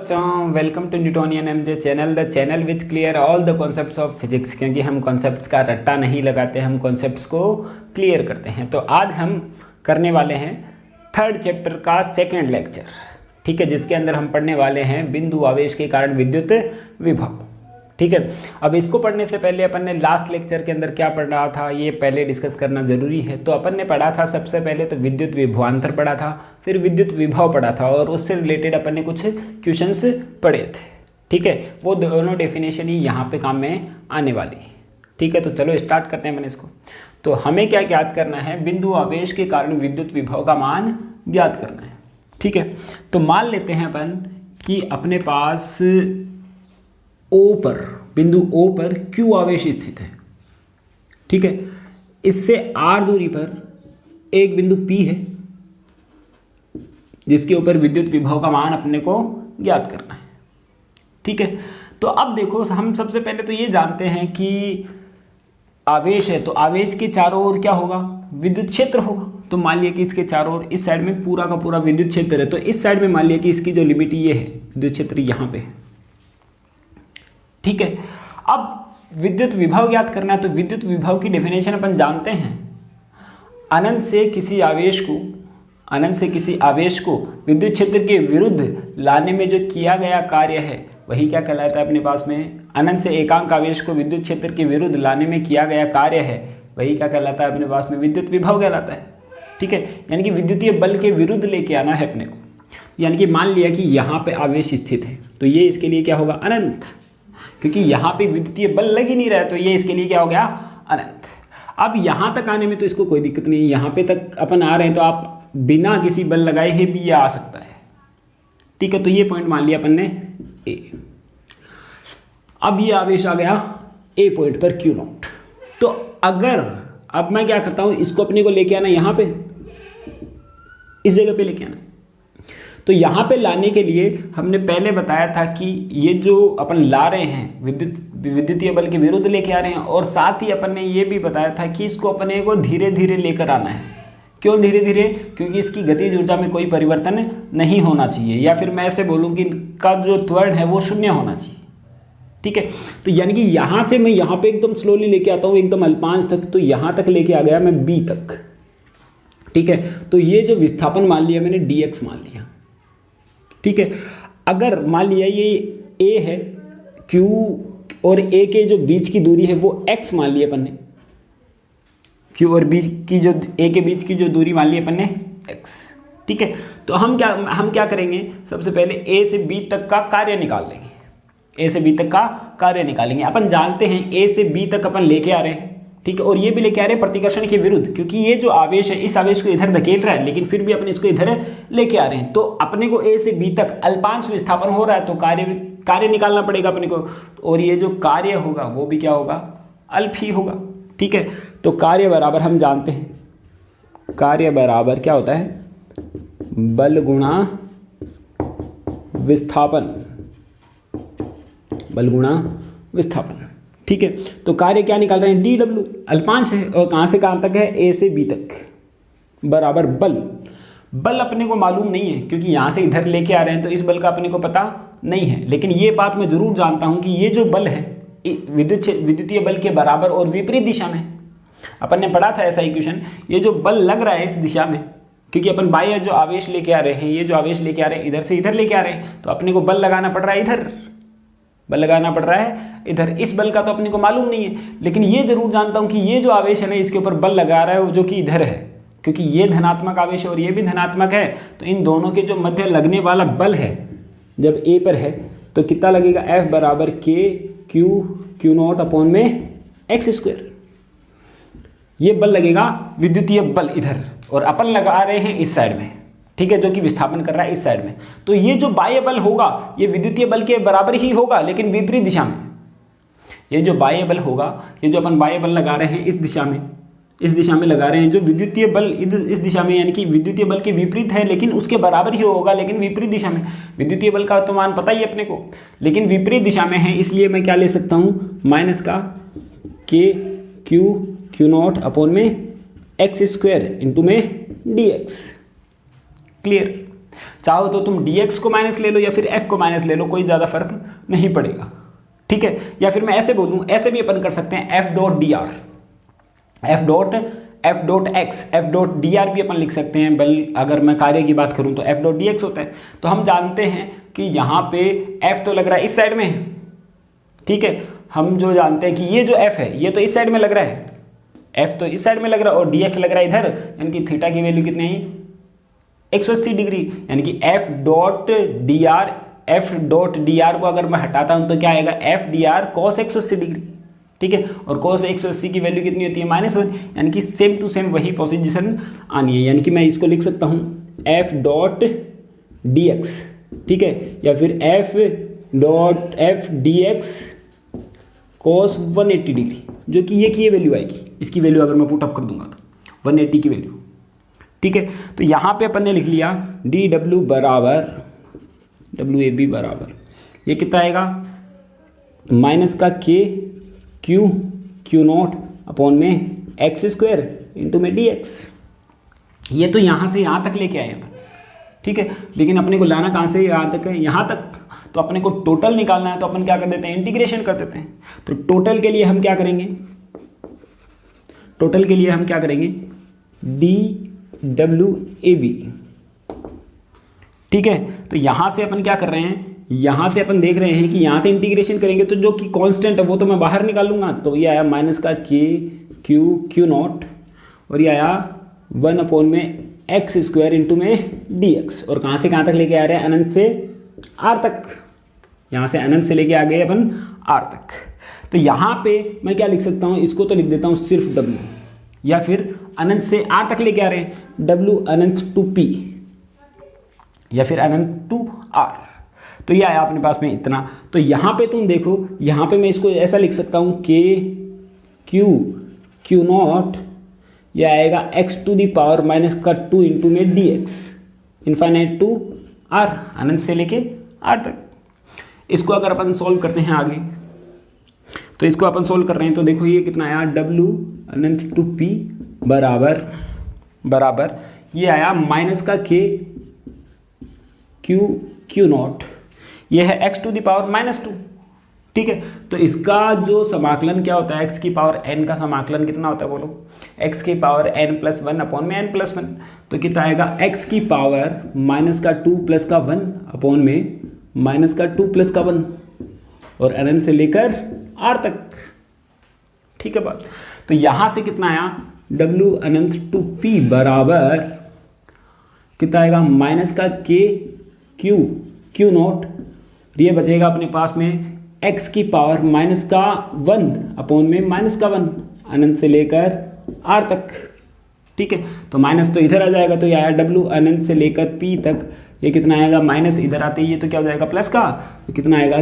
बच्चों, welcome to Newtonian MJ channel, the channel which clear all the concepts of physics. क्योंकि हम concepts का रट्टा नहीं लगाते, हम कॉन्सेप्ट्स को क्लियर करते हैं। तो आज हम करने वाले हैं थर्ड चैप्टर का सेकेंड लेक्चर, ठीक है, जिसके अंदर हम पढ़ने वाले हैं बिंदु आवेश के कारण विद्युत विभव। ठीक है, अब इसको पढ़ने से पहले अपन ने लास्ट लेक्चर के अंदर क्या पढ़ रहा था ये पहले डिस्कस करना ज़रूरी है। तो अपन ने पढ़ा था सबसे पहले तो विद्युत विभवांतर पढ़ा था, फिर विद्युत विभव पढ़ा था और उससे रिलेटेड अपन ने कुछ क्वेश्चंस पढ़े थे। ठीक है, वो दोनों डेफिनेशन ही यहाँ पे काम में आने वाली है। ठीक है, तो चलो स्टार्ट करते हैं अपन इसको। तो हमें क्या ज्ञात करना है, बिंदु आवेश के कारण विद्युत विभव का मान ज्ञात करना है। ठीक है, तो मान लेते हैं अपन कि अपने पास O पर, बिंदु O पर Q आवेश स्थित है। ठीक है, इससे R दूरी पर एक बिंदु P है जिसके ऊपर विद्युत विभव का मान अपने को ज्ञात करना है। ठीक है, तो अब देखो, हम सबसे पहले तो ये जानते हैं कि आवेश है तो आवेश के चारों ओर क्या होगा, विद्युत क्षेत्र होगा। तो मान लिया कि इसके चारों ओर इस साइड में पूरा का पूरा विद्युत क्षेत्र है, तो इस साइड में मान लिया कि इसकी जो लिमिट ये है, विद्युत क्षेत्र यहाँ पे है। ठीक है, अब विद्युत विभव ज्ञात करना है। तो विद्युत विभव की डेफिनेशन अपन जानते हैं, अनंत से किसी आवेश को विद्युत क्षेत्र के विरुद्ध लाने में जो किया गया कार्य है वही क्या कहलाता है अपने पास में, अनंत से एकांक आवेश को विद्युत क्षेत्र के विरुद्ध लाने में किया गया कार्य है वही क्या कहलाता है अपने पास में, विद्युत विभव कहलाता है। ठीक है, यानी कि विद्युतीय बल के विरुद्ध लेके आना है अपने को। यानी कि मान लिया कि यहाँ पे आवेश स्थित है तो ये इसके लिए क्या होगा, अनंत, क्योंकि यहाँ पे विद्युतीय बल लग ही नहीं रहा है, तो ये इसके लिए क्या हो गया, अनंत। अब यहाँ तक आने में तो इसको कोई दिक्कत नहीं है, यहाँ पे तक अपन आ रहे हैं तो आप बिना किसी बल लगाए ही भी ये आ सकता है। ठीक है, तो ये पॉइंट मान लिया अपन ने ए। अब ये आवेश आ गया ए पॉइंट पर Q नॉट। तो अगर अब मैं क्या करता हूँ, इसको अपने को लेके आना यहाँ पे, इस जगह पे लेके आना। तो यहाँ पे लाने के लिए हमने पहले बताया था कि ये जो अपन ला रहे हैं विद्युतीय बल के विरुद्ध लेके आ रहे हैं, और साथ ही अपन ने ये भी बताया था कि इसको अपने को धीरे धीरे लेकर आना है। क्यों धीरे धीरे, क्योंकि इसकी गतिज ऊर्जा में कोई परिवर्तन नहीं होना चाहिए, या फिर मैं ऐसे बोलूँ कि इनका जो त्वरण है वो शून्य होना चाहिए। ठीक है, तो यानी कि यहाँ से मैं यहाँ पे एकदम स्लोली लेके आता हूँ, एकदम अल्पांश तक, तो यहाँ तक लेके आ गया मैं B तक। ठीक है, तो ये जो विस्थापन मान लिया मैंने dx मान लिया। ठीक है, अगर मान लिया ये A है, Q और A के जो बीच की दूरी है वो x मान लिया अपन ने, Q और बीच की जो A के बीच की जो दूरी मान ली अपन ने x। ठीक है, तो हम क्या करेंगे, सबसे पहले A से B तक का कार्य निकाल लेंगे। A से B तक का कार्य निकालेंगे। अपन जानते हैं A से B तक अपन लेके आ रहे हैं। ठीक है, और ये भी लेके आ रहे हैं प्रतिकर्षण के विरुद्ध, क्योंकि ये जो आवेश है इस आवेश को इधर धकेल रहा है, लेकिन फिर भी अपन इसको इधर लेके आ रहे हैं। तो अपने को A से B तक अल्पांश विस्थापन हो रहा है, तो कार्य निकालना पड़ेगा अपने को, और ये जो कार्य होगा वो भी क्या होगा, अल्प ही होगा। ठीक है, तो कार्य बराबर हम जानते हैं, कार्य बराबर क्या होता है, बल गुणा विस्थापन, बल गुणा विस्थापन। ठीक है, तो कार्य क्या निकाल रहे हैं, dw, अल्पांश है, और कहाँ से कहाँ तक है, A से B तक, बराबर बल अपने को मालूम नहीं है, क्योंकि यहाँ से इधर लेके आ रहे हैं तो इस बल का अपने को पता नहीं है। लेकिन ये बात मैं जरूर जानता हूँ कि ये जो बल है विद्युतीय बल के बराबर और विपरीत दिशा में। अपन ने पढ़ा था ऐसा इक्वेशन, ये जो बल लग रहा है इस दिशा में, क्योंकि अपन बाह्य जो आवेश लेके आ रहे हैं, ये जो आवेश लेके आ रहे हैं इधर से इधर लेके आ रहे हैं, तो अपने को बल लगाना पड़ रहा है इधर, बल लगाना पड़ रहा है इधर। इस बल का तो अपने को मालूम नहीं है, लेकिन ये जरूर जानता हूं कि ये जो आवेश है ना इसके ऊपर बल लगा रहा है वो जो कि इधर है, क्योंकि ये धनात्मक आवेश है और ये भी धनात्मक है। तो इन दोनों के जो मध्य लगने वाला बल है जब A पर है तो कितना लगेगा, F बराबर Q नॉट अपॉन में x²। ये बल लगेगा विद्युतीय बल इधर, और अपन लगा रहे हैं इस साइड में। ठीक है, जो कि विस्थापन कर रहा है इस साइड में। तो ये जो बाह्य बल होगा ये विद्युतीय बल के बराबर ही होगा, लेकिन विपरीत दिशा में। ये जो बाह्य बल होगा, ये जो अपन बाह्य बल लगा रहे हैं इस दिशा में लगा रहे हैं, जो विद्युतीय बल इस दिशा में, यानी कि विद्युतीय बल के विपरीत है, लेकिन उसके बराबर ही होगा, लेकिन विपरीत दिशा में। विद्युतीय बल का तो मान पता ही है अपने को, लेकिन विपरीत दिशा में है, इसलिए मैं क्या ले सकता हूँ, माइनस का Q नॉट अपॉन में x² इंटू में dx। क्लियर। चाहो तो तुम dx को माइनस ले लो या फिर f को माइनस ले लो, कोई ज़्यादा फर्क नहीं पड़ेगा, ठीक है। या फिर मैं ऐसे बोलूँ, ऐसे भी अपन कर सकते हैं f dot D R, f dot x, f dot D R भी अपन लिख सकते हैं। अगर मैं कार्य की बात करूँ तो f डॉट डी एक्स होता है। तो हम जानते हैं कि यहाँ पे f तो लग रहा है इस साइड में, ठीक है। हम जो जानते हैं कि ये जो f है ये तो इस साइड में लग रहा है, f तो इस साइड में लग रहा है और dx लग रहा है इधर, यानी कि थीटा की वैल्यू कितनी है 180 डिग्री, यानी कि f डॉट डी आर को अगर मैं हटाता हूं तो क्या आएगा f D R cos 180 degree, ठीक है। और कॉस 180 की वैल्यू कितनी होती है -1, यानी कि सेम टू सेम वही पोजीशन आनी है। यानी कि मैं इसको लिख सकता हूं f डॉट डी एक्स, ठीक है, या फिर f D x cos 180 degree, जो कि ये वैल्यू आएगी। इसकी वैल्यू अगर मैं पुट अप कर दूंगा तो 180 की वैल्यू, ठीक है। तो यहाँ पे अपन ने लिख लिया डी डब्ल्यू बराबर WAB बराबर ये कितना आएगा माइनस का क्यू नॉट अपॉन में एक्स स्क्वायर इंटू में dx। ये तो यहाँ से यहाँ तक लेके आए अपन, ठीक है। लेकिन अपने को लाना कहाँ से यहाँ तक है, यहाँ तक। तो अपने को टोटल निकालना है तो अपन क्या कर देते हैं, इंटीग्रेशन कर देते हैं। तो टोटल के लिए हम क्या करेंगे, DWAB, ठीक है। तो यहाँ से अपन क्या कर रहे हैं, यहाँ से अपन देख रहे हैं कि यहाँ से इंटीग्रेशन करेंगे तो जो कि कांस्टेंट है वो तो मैं बाहर निकाल लूँगा। तो ये आया माइनस का क्यू नॉट और ये आया 1 अपॉन में एक्स स्क्वायर इंटू में dx। और कहाँ से कहाँ तक लेके आ रहे हैं, अनंत से r तक। यहाँ से अनंत से लेके आ गए अपन r तक। तो यहाँ पे मैं क्या लिख सकता हूँ, इसको तो लिख देता हूँ सिर्फ w, या फिर अनंत से r तक लेके आ रहे हैं w अनंत टू p या फिर अनंत टू r। तो ये आया अपने पास में इतना। तो यहाँ पे तुम देखो, यहाँ पे मैं इसको ऐसा लिख सकता हूँ क्यू नॉट, यह आएगा x to the power minus का 2 इंटू में dx इनफाइनाइट टू r, अनंत से लेके r तक। इसको अगर अपन सॉल्व करते हैं आगे, तो इसको अपन सॉल्व कर रहे हैं तो देखो ये कितना आया w अनंत टू p बराबर ये आया माइनस का क्यू नॉट, ये है x टू दी पावर -2, ठीक है। तो इसका जो समाकलन क्या होता है, x की पावर n का समाकलन कितना होता है बोलो, x की पावर n+1 अपॉन में n+1। तो कितना आएगा x की पावर माइनस का 2 प्लस का 1 अपॉन में माइनस का 2 प्लस का 1 और अनंत से लेकर r तक, ठीक है बात। तो यहाँ से कितना आया w अनंत टू p बराबर कितना आएगा माइनस का क्यू नॉट, ये बचेगा अपने पास में x की पावर माइनस का 1 अपॉन में माइनस का 1 अनंत से लेकर r तक, ठीक है। तो माइनस तो इधर आ जाएगा, तो ये आया w अनंत से लेकर p तक, ये कितना आएगा माइनस इधर आते ही ये तो क्या हो जाएगा प्लस का, तो कितना आएगा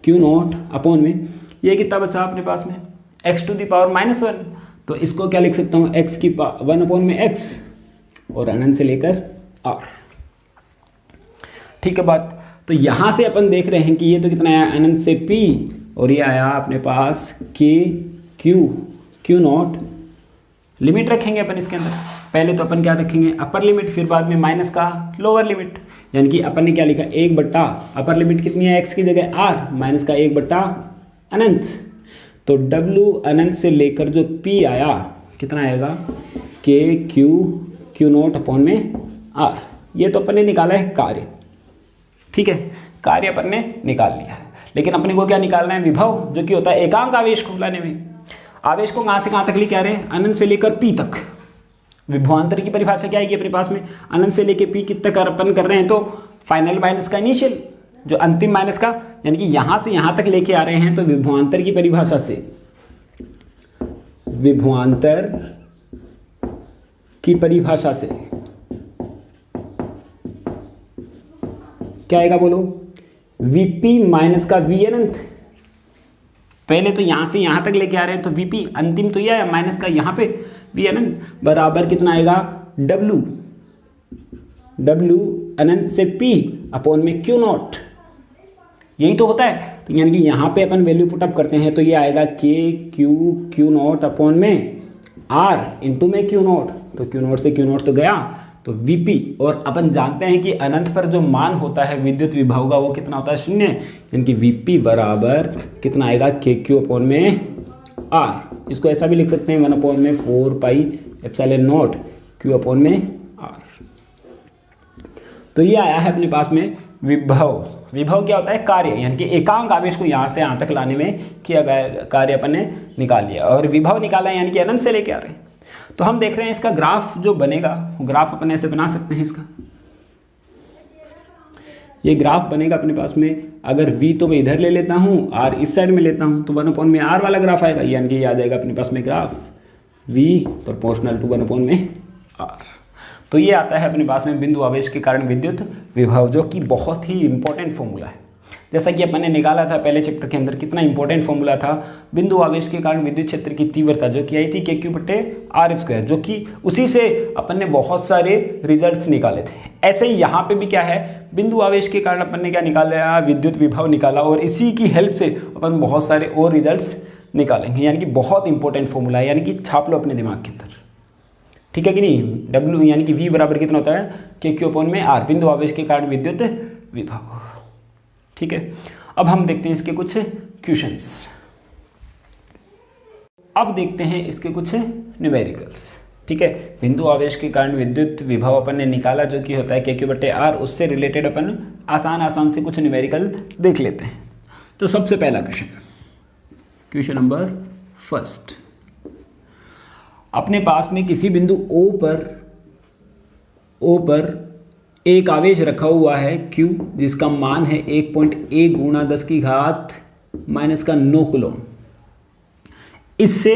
क्यू नॉट अपॉन में ये कितना बचा अपने पास में x टू दी पावर -1। तो इसको क्या लिख सकता हूँ, x की 1 अपॉन में x और अनंत से लेकर r, ठीक है बात। तो यहाँ से अपन देख रहे हैं कि ये तो कितना आया अनंत से p और ये आया अपने पास क्यू नॉट। लिमिट रखेंगे अपन इसके अंदर, पहले तो अपन क्या रखेंगे अपर लिमिट, फिर बाद में माइनस का लोअर लिमिट। यानी कि अपन ने क्या लिखा 1 बट्टा अपर लिमिट कितनी है x की जगह r माइनस का 1 बट्टा अनंत। तो w अनंत से लेकर जो p आया कितना आएगा क्यू नॉट अपॉन में r। ये तो अपन ने निकाला है कार्य, ठीक है, कार्य अपन ने निकाल लिया है। लेकिन अपने को क्या निकालना है, विभव, जो कि होता है एकांक आवेश को लाने में। आवेश को कहाँ से कहाँ तक लेके आ रहे हैं, अनंत से लेकर p तक। विभवांतर की परिभाषा क्या आएगी अपने पास में, अनंत से लेकर p कितने तक अपन कर रहे हैं, तो फाइनल माइनस का इनिशियल, जो अंतिम माइनस का, यानी कि यहाँ से यहाँ तक लेके आ रहे हैं। तो विभवांतर की परिभाषा से, विभवांतर की परिभाषा से क्या आएगा बोलो, Vp माइनस का V अनंत। पहले तो यहाँ से यहाँ तक लेके आ रहे हैं तो Vp अंतिम तो यह है माइनस का यहाँ पे V अनंत बराबर कितना आएगा W अनंत से P अपॉन में क्यू नॉट, यही तो होता है। तो यानी कि यहाँ पे अपन वैल्यू पुटअप करते हैं तो ये आएगा क्यू नॉट अपॉन में R इंटू में क्यू नॉट। तो क्यू नॉट से क्यू नॉट तो गया, तो Vp, और अपन जानते हैं कि अनंत पर जो मान होता है विद्युत विभव का वो कितना होता है, शून्य, यानी कि Vp बराबर कितना आएगा, KQ अपॉन में R। इसको ऐसा भी लिख सकते हैं 1 अपॉन में 4 pi epsilon not Q upon में R। तो ये आया है अपने पास में विभव। विभव क्या होता है, कार्य, यानी कि एकांक आवेश को यहाँ से यहाँ तक लाने में किया गया कार्य अपन ने निकाल लिया, और विभव निकाला यानी कि अनंत से लेके आ रहे हैं। तो हम देख रहे हैं इसका ग्राफ जो बनेगा, ग्राफ अपन ऐसे बना सकते हैं इसका। ये ग्राफ बनेगा अपने पास में, अगर V तो मैं इधर ले लेता हूँ, R इस साइड में लेता हूँ, तो 1 अपॉन में R वाला ग्राफ आएगा, यानी कि ये आ जाएगा अपने पास में graph V proportional to 1 upon में R। तो ये आता है अपने पास में बिंदु आवेश के कारण विद्युत विभव, जो कि बहुत ही इंपॉर्टेंट फॉर्मूला है। जैसा कि अपन ने निकाला था पहले चैप्टर के अंदर, कितना इंपॉर्टेंट फॉर्मूला था, बिंदु आवेश के कारण विद्युत क्षेत्र की तीव्रता जो कि आई थी KQ/R², जो कि उसी से अपन ने बहुत सारे रिजल्ट्स निकाले थे। ऐसे ही यहाँ पे भी क्या है, बिंदु आवेश के कारण अपन ने क्या निकाला, विद्युत विभव निकाला, और इसी की हेल्प से अपन बहुत सारे और रिजल्ट्स निकालेंगे। यानी कि बहुत इंपॉर्टेंट फॉर्मूला है, यानी कि छाप लो अपने दिमाग के अंदर, ठीक है कि नहीं। W यानी कि V बराबर कितना होता है, KQ अपॉन में R, बिंदु आवेश के कारण विद्युत विभव, ठीक है। अब हम देखते हैं इसके कुछ क्वेश्चंस। अब देखते हैं इसके कुछ न्यूमेरिकल्स, ठीक है। बिंदु आवेश के कारण विद्युत विभव अपन ने निकाला जो कि होता है KQ/R, उससे रिलेटेड अपन आसान से कुछ न्यूमेरिकल देख लेते हैं। तो सबसे पहला क्वेश्चन नंबर फर्स्ट, अपने पास में किसी बिंदु O पर एक आवेश रखा हुआ है Q, जिसका मान है 1.1 × 10⁻⁹ कूलम। इससे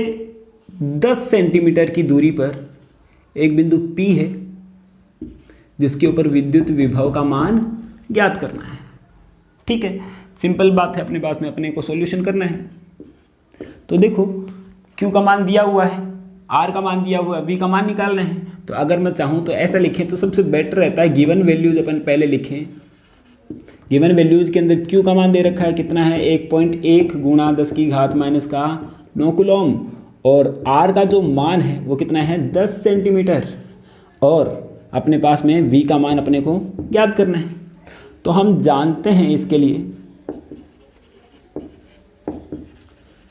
10 सेंटीमीटर की दूरी पर एक बिंदु P है, जिसके ऊपर विद्युत विभव का मान ज्ञात करना है, ठीक है। सिंपल बात है, अपने पास में अपने को सॉल्यूशन करना है। तो देखो Q का मान दिया हुआ है, R का मान दिया हुआ है, V का मान निकालना है। तो अगर मैं चाहूँ तो ऐसा लिखें तो सबसे बेटर रहता है, गिवन वैल्यूज अपन पहले लिखें। गिवन वैल्यूज के अंदर Q का मान दे रखा है, कितना है 1.1 × 10⁻⁹ कूलम, और R का जो मान है वो कितना है 10 सेंटीमीटर, और अपने पास में V का मान अपने को ज्ञात करना है। तो हम जानते हैं इसके लिए,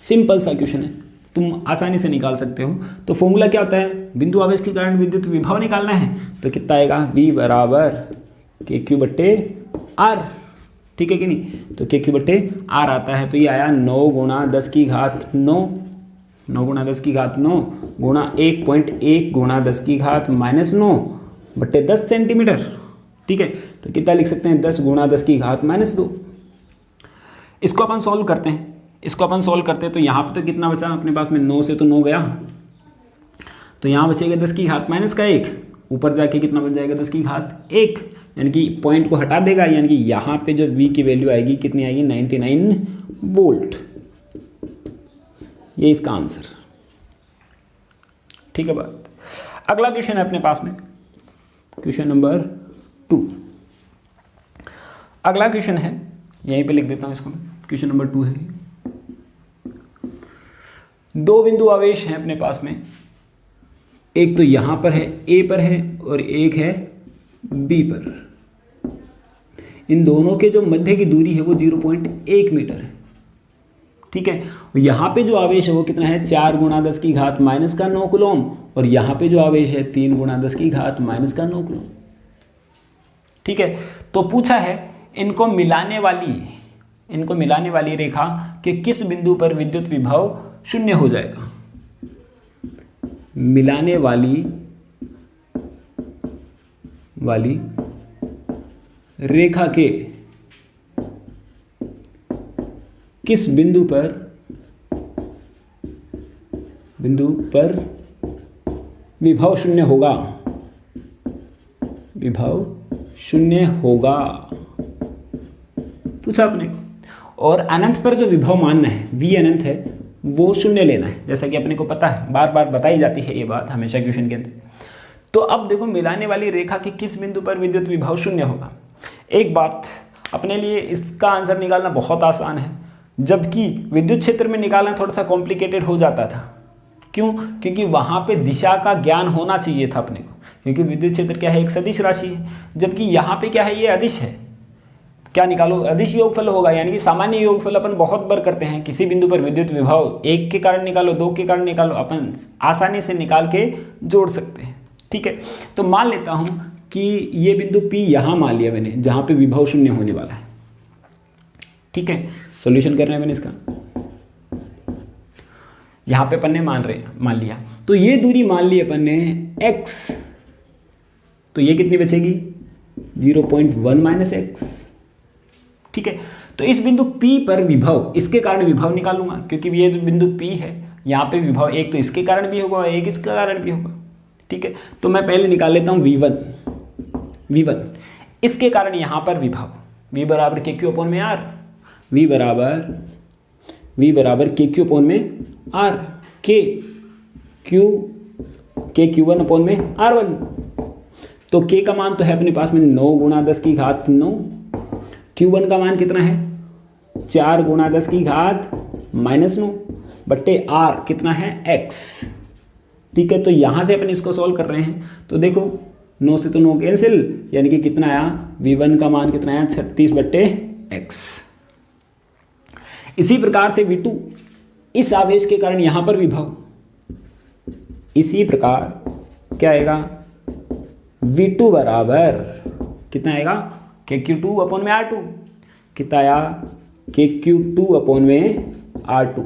सिंपल सा क्वेश्चन है, तुम आसानी से निकाल सकते हो। तो फॉर्मूला क्या होता है, बिंदु आवेश के कारण विद्युत विभव निकालना है, तो कितना आएगा, V बराबर KQ/R, ठीक है कि नहीं। तो KQ/R आता है, तो ये आया 9 × 10⁻⁹ 9 × 10⁻⁹ गुणा 1.1 × 10⁻⁹/10 सेंटीमीटर, ठीक है। तो कितना लिख सकते हैं, 10 × 10⁻⁻2। इसको अपन सॉल्व करते हैं, तो यहाँ पे तो कितना बचा अपने पास में, 9 से तो 9 गया, तो यहाँ बचेगा 10⁻⁻1, ऊपर जाके कितना बच जाएगा 10⁻1, यानी कि पॉइंट को हटा देगा, यानी कि यहाँ पे जो V की वैल्यू आएगी कितनी आएगी, 99 वोल्ट। ये इसका आंसर, ठीक है बात। अगला क्वेश्चन है अपने पास में, क्वेश्चन नंबर 2। अगला क्वेश्चन है, यहीं पे लिख देता हूँ इसको, क्वेश्चन नंबर 2 है। दो बिंदु आवेश हैं अपने पास में, एक तो यहां पर है A पर है, और एक है B पर। इन दोनों के जो मध्य की दूरी है वो 0.1 मीटर है, ठीक है। यहां पे जो आवेश है वो कितना है, 4 × 10⁻⁹ कूलम, और यहां पे जो आवेश है 3 × 10⁻⁹ कूलम, ठीक है। तो पूछा है इनको मिलाने वाली रेखा के किस बिंदु पर विद्युत विभव शून्य हो जाएगा। मिलाने वाली रेखा के किस बिंदु पर विभव शून्य होगा, पूछा आपने। और अनंत पर जो विभव मानना है, V अनंत है, वो शून्य लेना है, जैसा कि अपने को पता है, बार बार बताई जाती है ये बात हमेशा क्वेश्चन के अंदर। तो अब देखो, मिलाने वाली रेखा के किस बिंदु पर विद्युत विभव शून्य होगा। एक बात, अपने लिए इसका आंसर निकालना बहुत आसान है, जबकि विद्युत क्षेत्र में निकालना थोड़ा सा कॉम्प्लिकेटेड हो जाता था। क्यों? क्योंकि वहाँ पे दिशा का ज्ञान होना चाहिए था अपने को, क्योंकि विद्युत क्षेत्र क्या है, एक सदिश राशि है, जबकि यहाँ पे क्या है, ये अदिश है। क्या निकालो? अदिश योगफल होगा, यानी कि सामान्य योगफल अपन बहुत बार करते हैं। किसी बिंदु पर विद्युत विभव 1 के कारण निकालो, 2 के कारण निकालो, अपन आसानी से निकाल के जोड़ सकते हैं। ठीक है, तो मान लेता हूँ कि ये बिंदु P यहाँ मान लिया मैंने, जहाँ पे विभव शून्य होने वाला है। ठीक है, सॉल्यूशन कर रहे हैं मैंने इसका, यहाँ पे अपन ने मान लिया। तो ये दूरी मान ली अपन ने x, तो ये कितनी बचेगी? 0.1 माइनस एक्स। ठीक है, तो इस बिंदु P पर विभव, इसके कारण विभव निकालूंगा, क्योंकि ये जो बिंदु P है यहाँ पे विभव एक तो इसके कारण भी होगा, एक इसके कारण भी होगा। ठीक है, तो मैं पहले निकाल लेता हूँ V1। इसके कारण यहाँ पर विभव V बराबर KQ अपॉन में R, V बराबर KQ अपॉन में R, KQ1 अपॉन में R1। तो K का मान तो है अपने पास में 9 गुणा 10 की घात 9, Q1 का मान कितना है? 4 गुणा 10 की घात -9 बट्टे R कितना है? X। ठीक है, तो यहाँ से अपन इसको सॉल्व कर रहे हैं, तो देखो 9 से तो 9 कैंसिल, यानी कि कितना आया? V1 का मान कितना आया? 36 बट्टे X। इसी प्रकार से V2, इस आवेश के कारण यहाँ पर विभव, इसी प्रकार क्या आएगा? V2 बराबर कितना आएगा? KQ2 अपॉन में R2। कितना आया? KQ2 अपॉन में R2।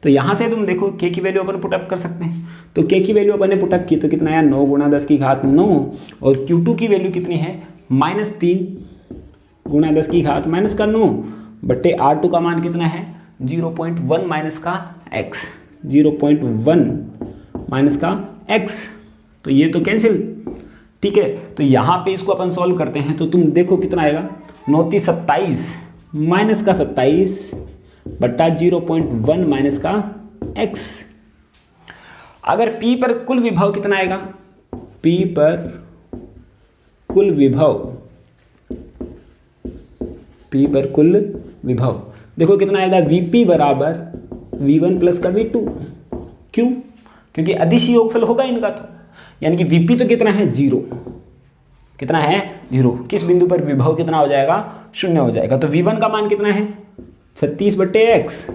तो यहाँ से तुम देखो K की वैल्यू अपन पुटअप कर सकते हैं, तो K की वैल्यू अपन ने पुटअप की तो कितना आया? 9 गुणा 10 की घात 9, और Q2 की वैल्यू कितनी है? -3 गुणा 10 की घात -9 बट्टे R2 का मान कितना है? 0.1 माइनस का x, 0.1 माइनस का x, तो ये तो कैंसिल। ठीक है, तो यहाँ पे इसको अपन सॉल्व करते हैं, तो तुम देखो कितना आएगा? 9 × 27 माइनस का 27 बट्टा 0.1 माइनस का x। अगर P पर कुल विभव कितना आएगा? P पर कुल विभव देखो कितना आएगा? Vp बराबर V1 प्लस का V2। क्यों? क्योंकि अदिश योगफल होगा इनका, तो यानी कि Vp तो कितना है? 0। कितना है? 0। किस बिंदु पर विभव कितना हो जाएगा? 0 हो जाएगा। तो V1 का मान कितना है? 36 बट्टे एक्स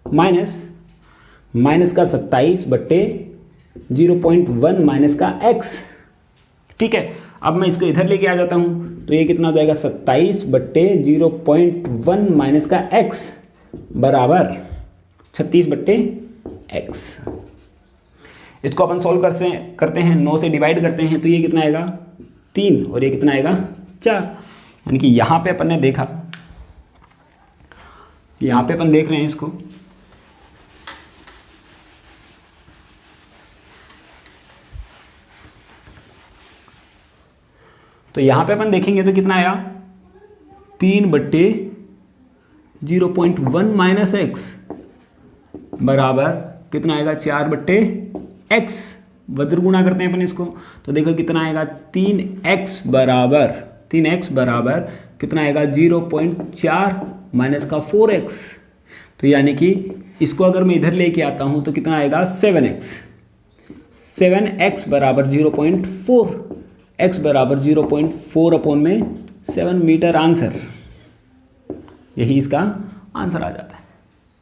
माइनस का 27 बट्टे 0.1 माइनस का x। ठीक है, अब मैं इसको इधर लेके आ जाता हूँ, तो ये कितना हो जाएगा? 27 बट्टे 0.1 माइनस का x बराबर 36 बट्टे x। इसको अपन सॉल्व करते हैं, 9 से डिवाइड करते हैं, तो ये कितना आएगा? 3, और ये कितना आएगा? 4। यानी कि यहाँ पे अपन ने देखा, यहाँ पे अपन देख रहे हैं इसको, तो यहाँ पे अपन देखेंगे तो कितना आया? 3 बट्टे 0.1 माइनस एक्स बराबर कितना आएगा? 4 बट्टे एक्स। वज्र गुणा करते हैं अपन इसको, तो देखो कितना आएगा? 3x बराबर कितना आएगा? 0.4 माइनस का 4x। तो यानी कि इसको अगर मैं इधर लेके आता हूँ तो कितना आएगा? 7x बराबर 0.4, x बराबर 0.4 अपॉन में 7 मीटर आंसर। यही इसका आंसर आ जाता है।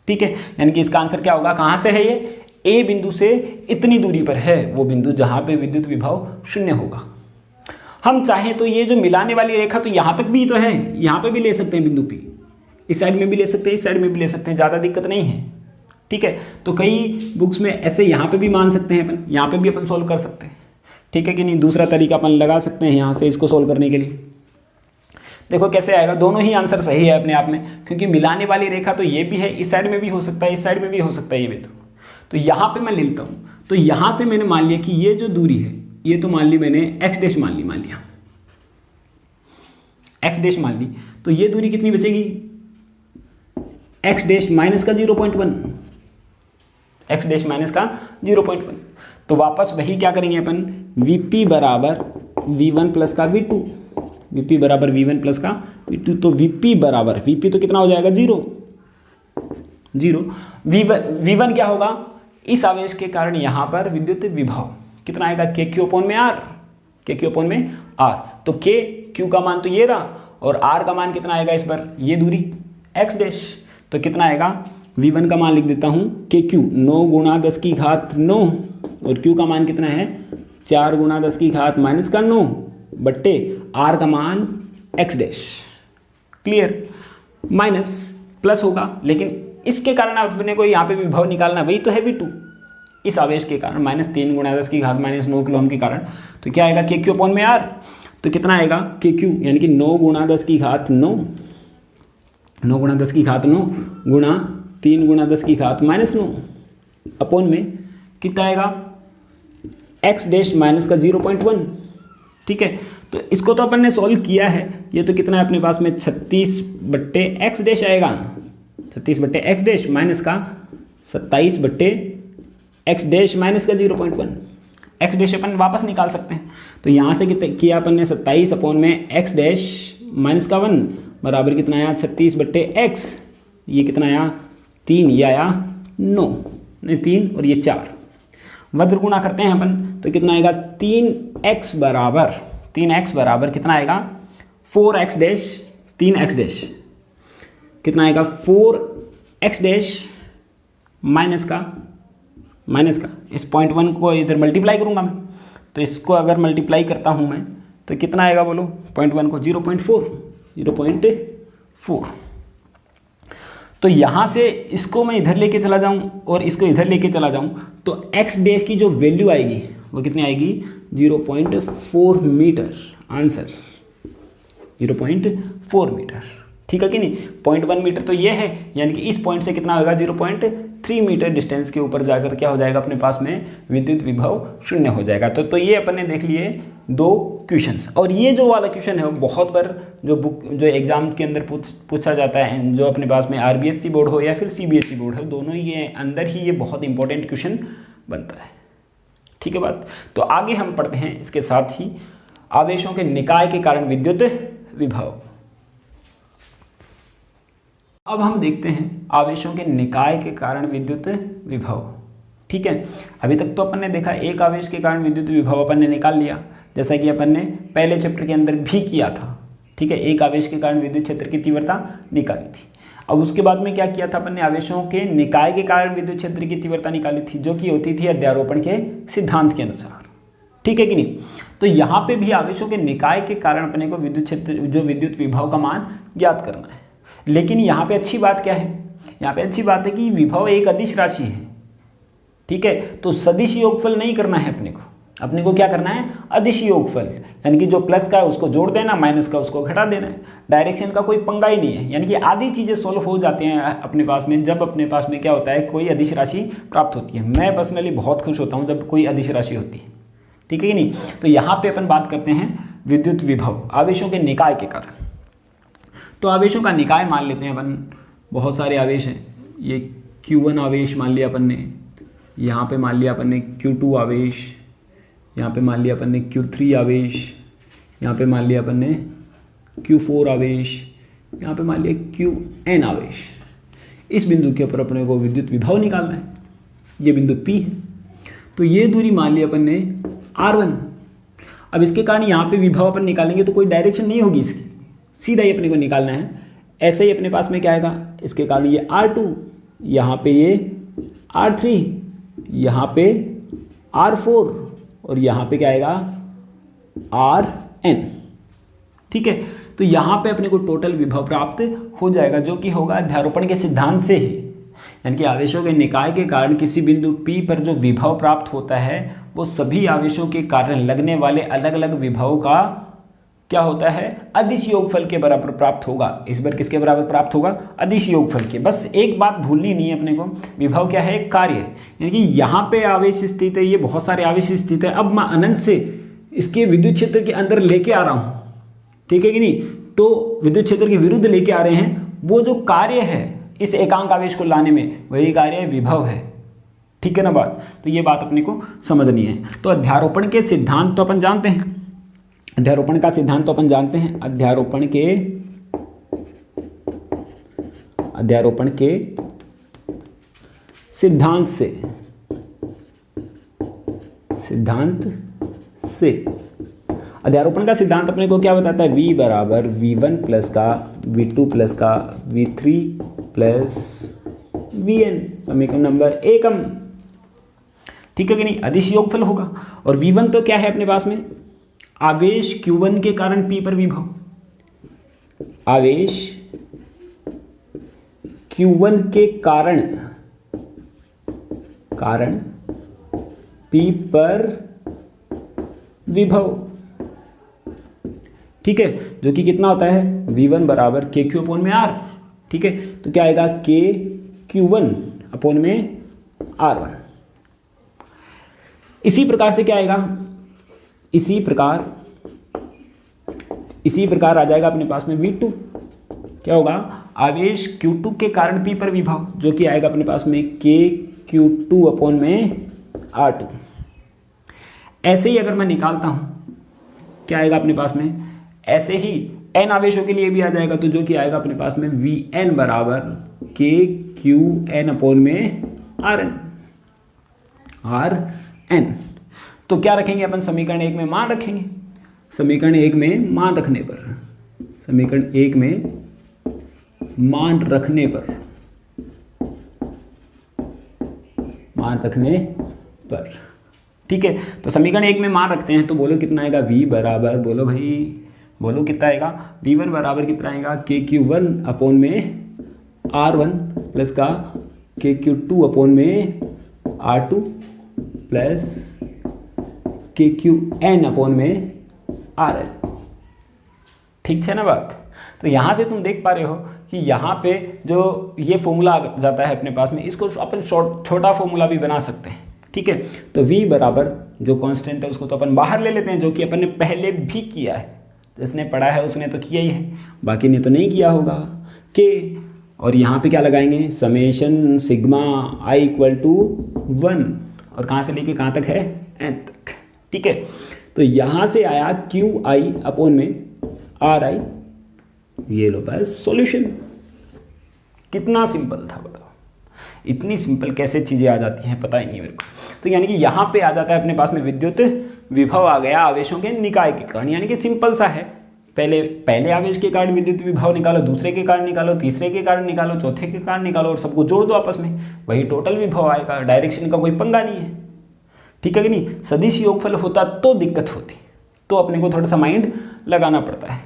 ठीक है, यानी कि इसका आंसर क्या होगा? कहाँ से है ये? A बिंदु से इतनी दूरी पर है वो बिंदु जहाँ पे विद्युत विभव 0 होगा। हम चाहें तो ये जो मिलाने वाली रेखा तो यहाँ तक भी तो है, यहाँ पे भी ले सकते हैं बिंदु P, इस साइड में भी ले सकते हैं, इस साइड में भी ले सकते हैं, ज़्यादा दिक्कत नहीं है। ठीक है, तो कई बुक्स में ऐसे यहाँ पे भी मान सकते हैं अपन, यहाँ पे भी अपन सोल्व कर सकते हैं। ठीक है कि नहीं? दूसरा तरीका अपन लगा सकते हैं यहाँ से इसको सोल्व करने के लिए। देखो कैसे आएगा? दोनों ही आंसर सही है अपने आप में, क्योंकि मिलाने वाली रेखा तो ये भी है, इस साइड में भी हो सकता है, इस साइड में भी हो सकता है ये बिंदु। तो यहाँ पे मैं ले लेता हूँ, तो यहाँ से मैंने मान लिया कि ये जो दूरी है ये तो मान ली मैंने x डैश मान लिया x डैश मान ली, तो ये दूरी कितनी बचेगी? x डैश माइनस का 0.1, x डैश माइनस का 0.1। तो वापस वही क्या करेंगे अपन? Vp बराबर V1 प्लस का V2, Vp बराबर V1 प्लस का V2। तो Vp बराबर, Vp तो कितना हो जाएगा? 0। V1 क्या होगा? इस आवेश के कारण यहाँ पर विद्युत विभव कितना आएगा, के क्यू अपॉन में आर, के क्यू अपॉन में आर। तो के क्यू का मान तो ये रहा और आर का मान कितना आएगा इस पर, ये दूरी एक्स डैश। तो कितना आएगा, V1 का मान लिख देता हूँ के क्यू 9 गुणा 10 की घात 9 और क्यू का मान कितना है 4 गुणा 10 की घात माइनस का 9 बट्टे आर का मान x dash. Clear, minus plus होगा, लेकिन इसके कारण अपने को यहाँ पे विभव निकालना, वही तो है V2 इस आवेश के कारण -3 गुणा 10 की घात -9 किलो ओम के कारण। तो क्या आएगा, के क्यू अपॉन में आर। तो कितना आएगा, के क्यू यानी कि 9 गुणा 10 की घात 9, 9 गुणा 10 की घात 9 गुणा 3 गुणा 10 की घात -9 अपॉन में कितना आएगा, एक्स डैश माइनस का 0.1। ठीक है, तो इसको तो अपन ने सॉल्व किया है। ये तो कितना है अपने पास में 36 बट्टे एक्स डैश आएगा, 36 बट्टे एक्स डैश माइनस का 27 बट्टे एक्स डैश माइनस का 0.1। एक्स डैश अपन वापस निकाल सकते हैं। तो यहाँ से किया अपन ने 27 अपॉन में एक्स डैश माइनस का 1 बराबर कितना आया 36 बट्टे एक्स, ये कितना आया 3, ये आया 9, नहीं 3 और ये 4, वज्र गुणा करते हैं अपन तो कितना आएगा 3x बराबर कितना आएगा 4x डैश, 3x डैश कितना आएगा 4x डैश माइनस का इस 0.1 को इधर मल्टीप्लाई करूंगा मैं, तो इसको अगर मल्टीप्लाई करता हूं मैं तो कितना आएगा बोलो, 0.1 को 0.4। तो यहाँ से इसको मैं इधर लेके चला जाऊँ और इसको इधर लेके चला जाऊँ तो x डैश की जो वैल्यू आएगी वो कितनी आएगी 0.4 मीटर। आंसर 0.4 मीटर, ठीक है कि नहीं। 0.1 मीटर तो ये है, यानी कि इस पॉइंट से कितना होगा 0.3 मीटर डिस्टेंस के ऊपर जाकर क्या हो जाएगा अपने पास में विद्युत विभव शून्य हो जाएगा। तो ये अपन ने देख लिए 2 क्वेश्चंस। और ये जो वाला क्वेश्चन है वो बहुत बार जो एग्जाम के अंदर पूछा जाता है, जो अपने पास में RBSC बोर्ड हो या फिर CBSE बोर्ड हो, दोनों ये अंदर ही ये बहुत इंपॉर्टेंट क्वेश्चन बनता है। ठीक है बात। तो आगे हम पढ़ते हैं इसके साथ ही आवेशों के निकाय के कारण विद्युत विभव। अब हम देखते हैं आवेशों के निकाय के कारण विद्युत विभव। ठीक है, अभी तक तो अपन ने देखा एक आवेश के कारण विद्युत विभव अपन ने निकाल लिया, जैसा कि अपन ने पहले चैप्टर के अंदर भी किया था। ठीक है, एक आवेश के कारण विद्युत क्षेत्र की तीव्रता निकाली थी। अब उसके बाद में क्या किया था अपन ने, आवेशों के निकाय के कारण विद्युत क्षेत्र की तीव्रता निकाली थी, जो कि होती थी अध्यारोपण के सिद्धांत के अनुसार। ठीक है कि नहीं। तो यहाँ पे भी आवेशों के निकाय के कारण अपने को विद्युत क्षेत्र जो विद्युत विभव का मान ज्ञात करना है। लेकिन यहाँ पे अच्छी बात क्या है, यहाँ पे अच्छी बात है कि विभव एक अदिश राशि है। ठीक है, तो सदिश योगफल नहीं करना है अपने को क्या करना है, अदिश योगफल, यानी कि जो प्लस का है उसको जोड़ देना, माइनस का उसको घटा देना है। डायरेक्शन का कोई पंगा ही नहीं है, यानी कि आधी चीज़ें सोल्व हो जाती हैं अपने पास में जब अपने पास में क्या होता है, कोई अदिश राशि प्राप्त होती है। मैं पर्सनली बहुत खुश होता हूँ जब कोई अदिश राशि होती है। ठीक है कि नहीं। तो यहाँ पे अपन बात करते हैं विद्युत विभव आवेशों के निकाय के कारण। तो आवेशों का निकाय मान लेते हैं अपन, बहुत सारे आवेश हैं। ये Q1 आवेश मान लिया अपन ने, यहाँ पे मान लिया अपन ने Q2 आवेश, यहाँ पे मान लिया अपन ने Q3 आवेश, यहाँ पे मान लिया अपन ने Q4 आवेश, यहाँ पे मान लिया Qn आवेश। इस बिंदु के ऊपर अपने को विद्युत विभव निकालना है, ये बिंदु P है। तो ये दूरी मान लिया अपन ने R1। अब इसके कारण यहाँ पे विभव अपन निकालेंगे तो कोई डायरेक्शन नहीं होगी इसकी, सीधा ही अपने को निकालना है। ऐसे ही अपने पास में क्या आएगा, इसके कारण ये R2, यहाँ पे ये R3, यहाँ पे R4 और यहाँ पे क्या आएगा Rn। ठीक है, तो यहाँ पे अपने को टोटल विभव प्राप्त हो जाएगा, जो कि होगा अध्यारोपण के सिद्धांत से ही। यानी कि आवेशों के निकाय के कारण किसी बिंदु P पर जो विभव प्राप्त होता है वो सभी आवेशों के कारण लगने वाले अलग अलग विभव का क्या होता है, अदिश योगफल के बराबर प्राप्त होगा। इस बार किसके बराबर प्राप्त होगा, अदिश योगफल के। बस एक बात भूलनी नहीं है अपने को, विभव क्या है, एक कार्य है। यानी कि यहाँ पे आवेश स्थित है, ये बहुत सारे आवेश स्थित है। अब मैं अनंत से इसके विद्युत क्षेत्र के अंदर लेके आ रहा हूँ, ठीक है कि नहीं। तो विद्युत क्षेत्र के विरुद्ध लेके आ रहे हैं, वो जो कार्य है इस एकांक आवेश को लाने में, वही कार्य विभव है। ठीक है ना बात। तो ये बात अपने को समझनी है। तो अध्यारोपण के सिद्धांत तो अपन जानते हैं, अध्यारोपण का सिद्धांत तो अपन जानते हैं। अध्यारोपण के सिद्धांत से सिद्धांत से। अध्यारोपण का सिद्धांत अपने को क्या बताता है? V बराबर V1 प्लस का V2 प्लस का V3 प्लस Vn, समीकरण नंबर 1। ठीक है कि नहीं? अदिश योगफल होगा। और V1 तो क्या है अपने पास में? आवेश Q1 के कारण P पर विभव, आवेश Q1 के कारण P पर विभव, ठीक है, जो कि कितना होता है? V1 बराबर KQ अपोन में R। ठीक है, तो क्या आएगा? KQ1 अपोन में R1। इसी प्रकार से क्या आएगा? इसी प्रकार आ जाएगा अपने पास में V2। क्या होगा? आवेश Q2 के कारण P पर विभव, जो कि आएगा अपने पास में KQ2 अपोन में R2। ऐसे ही अगर मैं निकालता हूं, क्या आएगा अपने पास में? ऐसे ही n आवेशों के लिए भी आ जाएगा, तो जो कि आएगा अपने पास में Vn बराबर KQn अपोन में Rn। तो क्या रखेंगे अपन? समीकरण 1 में मान रखेंगे। समीकरण 1 में मान रखने पर ठीक है, तो समीकरण 1 में मान रखते हैं, तो बोलो कितना आएगा? V बराबर, बोलो भाई, बोलो कितना आएगा? V1 बराबर कितना आएगा? KQ1 अपोन में R1 प्लस का KQ2 अपोन में R2 प्लस KQn अपोन में RN। ठीक है ना बात? तो यहाँ से तुम देख पा रहे हो कि यहाँ पे जो ये फॉर्मूला आ जाता है अपने पास में, इसको अपन छोटा फॉर्मूला भी बना सकते हैं। ठीक है, तो V बराबर जो कांस्टेंट है उसको तो अपन बाहर ले लेते हैं, जो कि अपन ने पहले भी किया है। जिसने पढ़ा है उसने तो किया ही है, बाकी ने तो नहीं किया होगा। के और यहाँ पे क्या लगाएंगे? Summation sigma i equal to 1, और कहाँ से लेके कहाँ तक है? n तक। ठीक है, तो यहाँ से आया QI अपोन में RI। ये लो बस सॉल्यूशन। कितना सिंपल था बताओ? इतनी सिंपल कैसे चीज़ें आ जाती हैं पता ही नहीं मेरे को। तो यानी कि यहाँ पे आ जाता है अपने पास में विद्युत विभव आ गया आवेशों के निकाय के कारण, यानी कि सिंपल सा है। पहले आवेश के कारण विद्युत विभव निकालो, दूसरे के कारण निकालो, तीसरे के कारण निकालो, चौथे के कारण निकालो, और सबको जोड़ दो आपस में, वही टोटल विभव आएगा। डायरेक्शन का कोई पंगा नहीं है। ठीक है कि नहीं? सदिश योगफल होता तो दिक्कत होती, तो अपने को थोड़ा सा माइंड लगाना पड़ता है।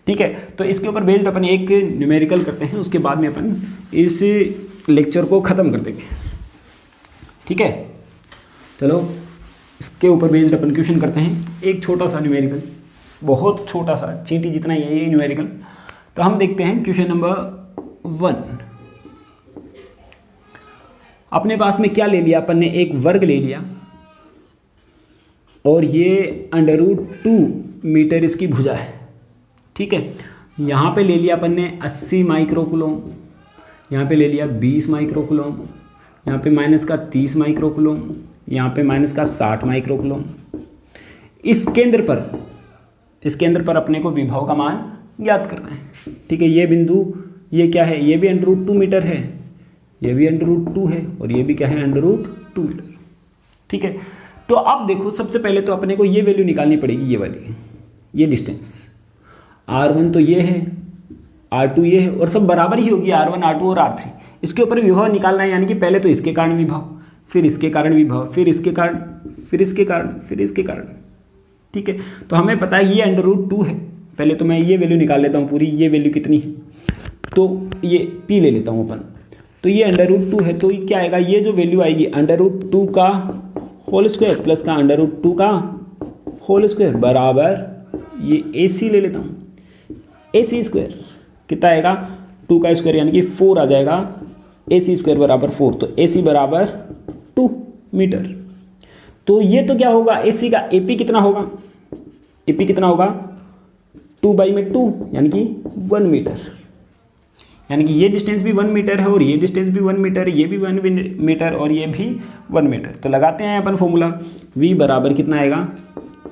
ठीक है, तो इसके ऊपर बेस्ड अपन एक न्यूमेरिकल करते हैं, उसके बाद में अपन इस लेक्चर को ख़त्म कर देंगे। ठीक है, चलो इसके ऊपर बेस्ड अपन क्वेश्चन करते हैं। एक छोटा सा न्यूमेरिकल, बहुत छोटा सा, चींटी जितना ही है ये न्यूमेरिकल। तो हम देखते हैं क्वेश्चन नंबर 1। अपने पास में क्या ले लिया अपन ने? एक वर्ग ले लिया, और ये √2 मीटर इसकी भुजा है। ठीक है, यहाँ पे ले लिया अपन ने 80 माइक्रोकूलम, यहाँ पे ले लिया 20 माइक्रोकूलम, यहाँ पे माइनस का 30 माइक्रोकूलम, यहाँ पे माइनस का 60 माइक्रोकूलम। इस केंद्र पर अपने को विभव का मान ज्ञात करना है। ठीक है, ये बिंदु, ये क्या है? ये भी √2 मीटर है, ये भी √2 है, और ये भी क्या है? √2 मीटर। ठीक है, तो अब देखो, सबसे पहले तो अपने को ये वैल्यू निकालनी पड़ेगी, ये वाली, ये डिस्टेंस R1 तो ये है, R2 ये है, और सब बराबर ही होगी, R1 R2 और R3। इसके ऊपर विभव निकालना है, यानी कि पहले तो इसके कारण विभव, फिर इसके कारण विभव, फिर इसके कारण, फिर इसके कारण, फिर इसके कारण। ठीक है, तो हमें पता है ये √2 है। पहले तो मैं ये वैल्यू निकाल लेता हूँ पूरी, ये वैल्यू कितनी है, तो ये P ले लेता हूँ अपन। तो ये √2 है, तो ये क्या आएगा? ये जो वैल्यू आएगी √2 का होल स्क्वायर प्लस का √2 का होल स्क्वायर बराबर, ये AC ले लेता हूँ, AC स्क्वायर कितना आएगा? 2 का स्क्वायर यानी कि 4 आ जाएगा। AC स्क्वायर बराबर 4, तो AC बराबर 2 मीटर। तो ये तो क्या होगा? AC का AP कितना होगा? AP कितना होगा? 2/2 यानी कि 1 मीटर। यानी कि ये डिस्टेंस भी 1 मीटर है, और ये डिस्टेंस भी 1 मीटर, ये भी 1 मीटर, और ये भी 1 मीटर। तो लगाते हैं अपन फॉर्मूला। V बराबर कितना आएगा?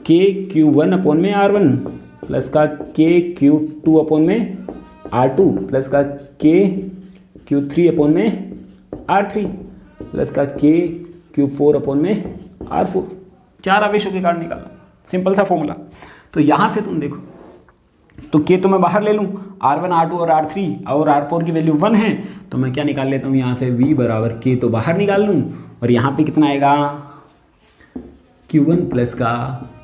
KQ1 अपोन में R1 प्लस का KQ2 अपोन में R2 प्लस का KQ3 अपोन में R3 प्लस का KQ4 अपोन में R4। 4 आवेशों के कारण निकालना, सिंपल सा फॉर्मूला। तो यहाँ से तुम देखो, तो K तो मैं बाहर ले लूँ, R1 R2 और R3 और R4 की वैल्यू 1 है, तो मैं क्या निकाल लेता हूँ यहाँ से V बराबर K तो बाहर निकाल लूँ, और यहाँ पे कितना आएगा Q1 प्लस का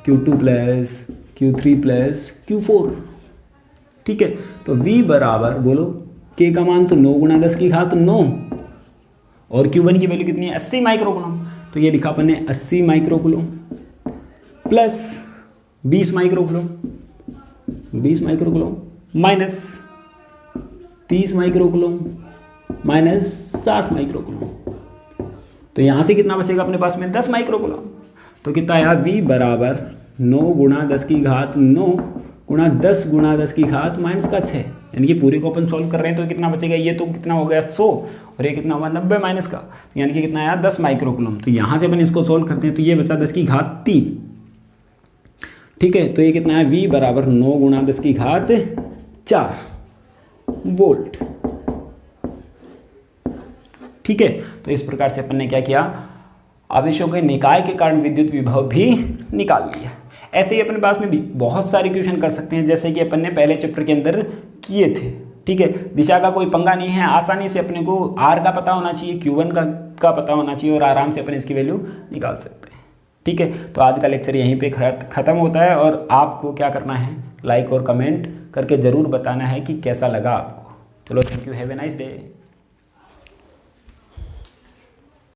Q2 plus Q3 plus Q4, ठीक है। तो V बराबर बोलो K का मान तो 9 गुणा 10 की घात 9, और Q1 की वैल्यू कितनी है 80 माइक्रोकूलम, तो ये लिखा अपन ने 80 microcoulomb plus 20 microcoulomb, 20 microcoulomb minus 30 microcoulomb minus 60 microcoulomb, तो यहाँ से कितना बचेगा अपने पास में 10 माइक्रोकूलम। तो कितना आया V बराबर 9 गुणा 10 की घात 9 गुणा 10 गुणा 10 की घात माइनस का 6, यानी कि पूरे को अपन सॉल्व कर रहे हैं तो कितना बचेगा, ये तो कितना हो गया 100 और ये कितना हुआ 90 माइनस का, यानी कि कितना आया 10 माइक्रोकूलम। तो यहाँ से अपन इसको सॉल्व करते हैं तो ये बचा 10 की घात 3, ठीक है। तो ये कितना है V बराबर 9 गुणा 10 की घात 4 वोल्ट, ठीक है। तो इस प्रकार से अपन ने क्या किया, आवेशों के निकाय के कारण विद्युत विभव भी निकाल लिया। ऐसे ही अपने पास में भी बहुत सारे क्वेश्चन कर सकते हैं, जैसे कि अपन ने पहले चैप्टर के अंदर किए थे, ठीक है। दिशा का कोई पंगा नहीं है, आसानी से अपने को R का पता होना चाहिए, Q1 का पता होना चाहिए, और आराम से अपन इसकी वैल्यू निकाल सकते हैं, ठीक है। तो आज का लेक्चर यहीं पे ख़त्म होता है, और आपको क्या करना है, लाइक और कमेंट करके ज़रूर बताना है कि कैसा लगा आपको। चलो, thank you, have a nice day.